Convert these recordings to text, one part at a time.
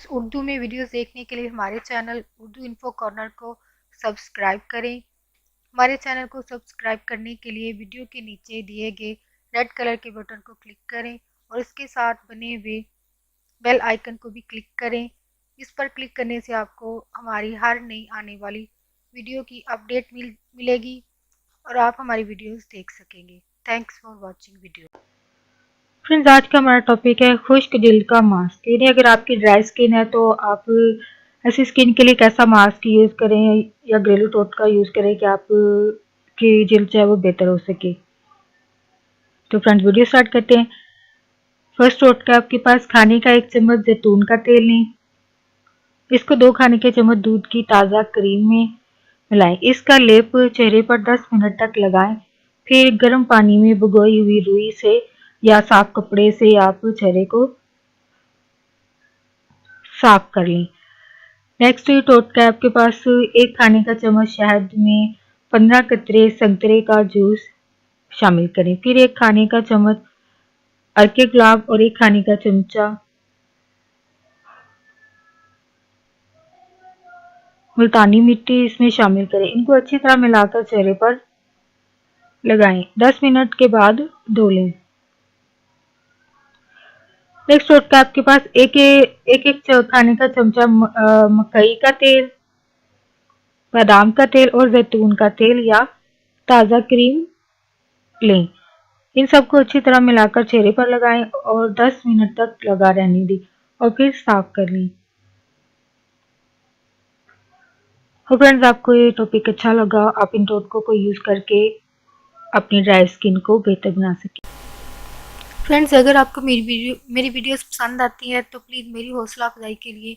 Friends, Urdu में videos देखने के लिए हमारे चैनल उर्दू इन्फो कॉर्नर को सब्सक्राइब करें। हमारे चैनल को सब्सक्राइब करने के लिए वीडियो के नीचे दिए गए रेड कलर के बटन को क्लिक करें और इसके साथ बने हुए बेल आइकन को भी क्लिक करें। इस पर क्लिक करने से आपको हमारी हर नई आने वाली वीडियो की अपडेट मिलेगी और आप हमारी वीडियोस देख सकेंगे। Thanks for watching video. Friends, आज का हमारा टॉपिक है खुश्क जिल्द का मास्क। यानी अगर आपकी ड्राई स्किन है तो आप ऐसी स्किन के लिए कैसा मास्क यूज़ करें या घरेलू टोटका यूज़ करें कि आप की जिल्द जो है वो बेहतर हो सके। तो फ्रेंड्स, वीडियो स्टार्ट करते हैं। फर्स्ट टोटका, आपके पास खाने का 1 चम्मच जैतून का तेल लें। इसको 2 खाने के चम्मच दूध की ताज़ा क्रीम में मिलाएं। इसका लेप चेहरे पर 10 मिनट तक लगाएं। फिर गर्म पानी में भिगोई हुई रुई से या साफ कपड़े से आप चेहरे को साफ कर लें। नेक्स्ट टोटका है, आपके पास 1 खाने का चम्मच शहद में 15 कतरे संतरे का जूस शामिल करें। फिर 1 खाने का चम्मच अरके गुलाब और 1 खाने का चमचा मुल्तानी मिट्टी इसमें शामिल करें। इनको अच्छी तरह मिलाकर चेहरे पर लगाएं। 10 मिनट के बाद धो लें। नेक्स्ट टोटका, आपके पास एक खाने का चमचा मकई का तेल, बादाम का तेल और जैतून का तेल या ताज़ा क्रीम लें। इन सबको अच्छी तरह मिलाकर चेहरे पर लगाएं और 10 मिनट तक लगा रहने दें और फिर साफ कर लें। तो फ्रेंड्स, आपको ये टॉपिक अच्छा लगा, आप इन टोटकों को यूज़ करके अपनी ड्राई स्किन को बेहतर बना सकें। फ्रेंड्स, अगर आपको मेरी वीडियोस पसंद आती है तो प्लीज़ मेरी हौसला अफजाई के लिए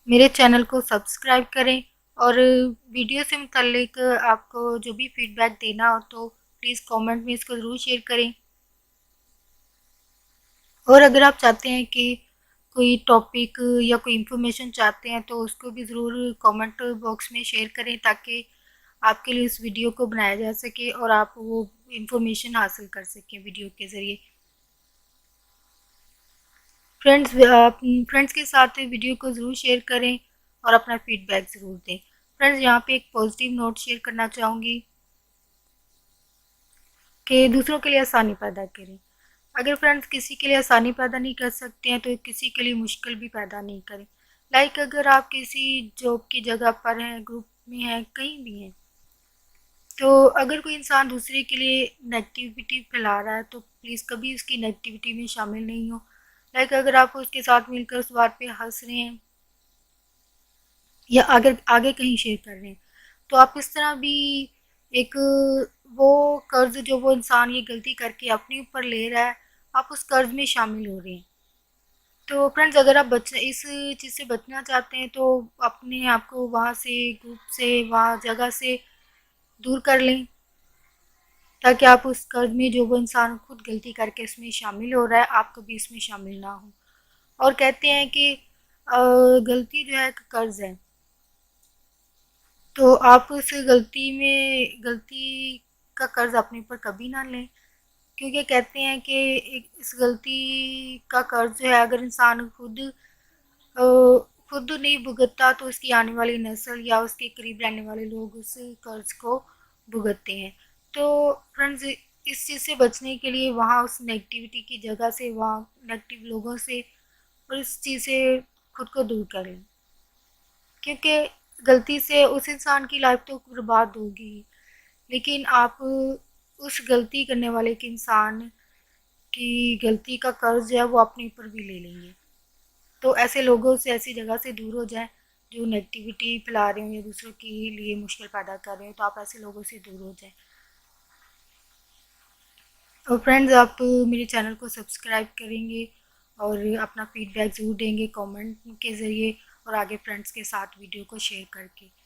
मेरे चैनल को सब्सक्राइब करें और वीडियो से मुतल्लिक आपको जो भी फीडबैक देना हो तो प्लीज़ कमेंट में इसको ज़रूर शेयर करें। और अगर आप चाहते हैं कि कोई टॉपिक या कोई इन्फॉर्मेशन चाहते हैं तो उसको भी ज़रूर कमेंट बॉक्स में शेयर करें ताकि आपके लिए इस वीडियो को बनाया जा सके और आप वो इन्फॉर्मेशन हासिल कर सकें वीडियो के ज़रिए। फ्रेंड्स के साथ वीडियो को ज़रूर शेयर करें और अपना फीडबैक ज़रूर दें। फ्रेंड्स, यहाँ पे एक पॉजिटिव नोट शेयर करना चाहूँगी कि दूसरों के लिए आसानी पैदा करें। अगर फ्रेंड्स किसी के लिए आसानी पैदा नहीं कर सकते हैं तो किसी के लिए मुश्किल भी पैदा नहीं करें। लाइक अगर आप किसी जॉब की जगह पर हैं, ग्रुप में हैं, कहीं भी हैं, तो अगर कोई इंसान दूसरे के लिए नेगेटिविटी फैला रहा है तो प्लीज़ कभी उसकी नेगेटिविटी में शामिल नहीं हो। लाइक अगर आप उसके साथ मिलकर उस बात पे हंस रहे हैं या अगर आगे कहीं शेयर कर रहे हैं तो आप इस तरह भी एक वो कर्ज जो वो इंसान ये गलती करके अपने ऊपर ले रहा है, आप उस कर्ज में शामिल हो रहे हैं। तो फ्रेंड्स, अगर आप इस चीज़ से बचना चाहते हैं तो अपने आप को वहाँ से, ग्रुप से, वहाँ जगह से दूर कर लें ताकि आप उस कर्ज में जो वो इंसान खुद गलती करके इसमें शामिल हो रहा है, आप कभी इसमें शामिल ना हो। और कहते हैं कि गलती जो है एक कर्ज है, तो आप उस गलती का कर्ज अपने ऊपर कभी ना लें, क्योंकि कहते हैं कि इस गलती का कर्ज जो है अगर इंसान खुद नहीं भुगतता तो उसकी आने वाली नस्ल या उसके करीब रहने वाले लोग उस कर्ज को भुगतते हैं। तो फ्रेंड्स, इस चीज़ से बचने के लिए वहाँ उस नेगेटिविटी की जगह से, वहाँ नेगेटिव लोगों से और इस चीज़ से खुद को दूर करें, क्योंकि गलती से उस इंसान की लाइफ तो बर्बाद होगी, लेकिन आप उस गलती करने वाले के इंसान की गलती का कर्ज है वो अपने ऊपर भी ले लेंगे। तो ऐसे लोगों से, ऐसी जगह से दूर हो जाएं जो नेगेटिविटी फैला रहे हो या दूसरों के लिए मुश्किल पैदा कर रहे हो, तो आप ऐसे लोगों से दूर हो जाएं। और फ्रेंड्स, आप मेरे चैनल को सब्सक्राइब करेंगे और अपना फीडबैक ज़रूर देंगे कमेंट के ज़रिए और आगे फ्रेंड्स के साथ वीडियो को शेयर करके।